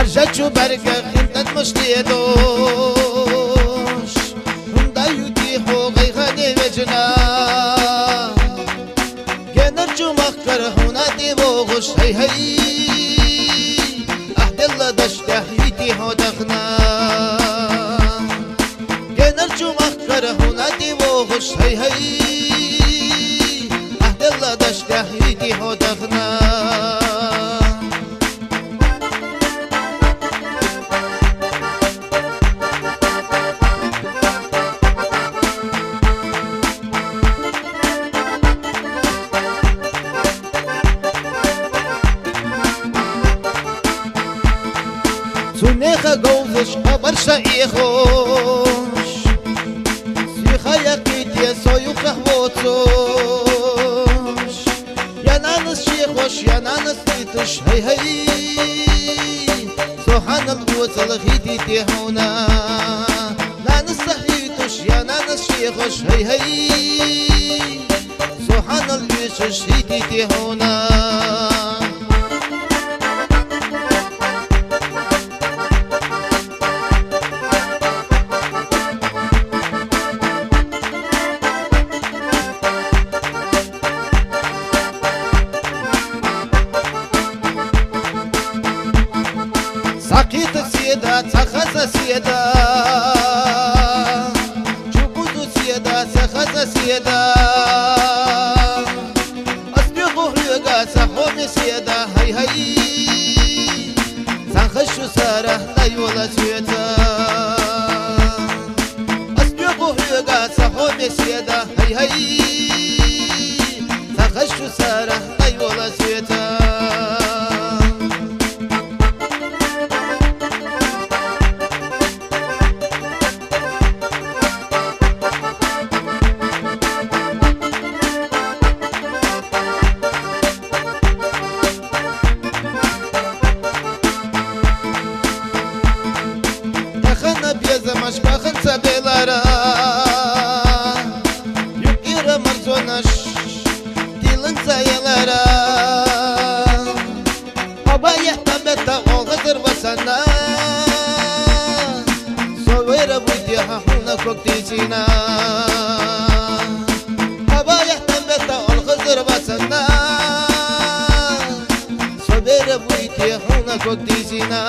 هرجتشو بركة خنتت مشتي دوش دايوتي حوغي غني وجنا جنرجو مخكر هنا دي بوغش هي هي أهد الله دشت حيتي هو تخنا جنرجو مخكر هنا دي بوغش هي هي أهد الله دشت حيتي هو تخنا ت1ехь گوزش خبر شایخوش سیخا یکیتی سایو خبوتوش یا نانس شیخوش یا نانس نیتوش هی هی سوحان الوزل خیتی تیهونا نانس صحیتوش یا نانس شیخوش هی هی سوحان الوزل خیتی تیهونا ساقيت سيدا سخز سيدا جبوت سيدا سخز سيدا أسبغو هيغا سحوم سيدا هي هي سنخشو سارة نيولا سيدا أسبغو هيغا سحوم سيدا هي هي سنخشو سارة نيولا سيدا Тахна безамаш бахан сабелара Юкира марзонаш дилин sayılara Baba yahtabetta oğadır basana Sovera buyti hahuna koktizina Baba yahtabetta oğadır basana Sovera buyti hahuna koktizina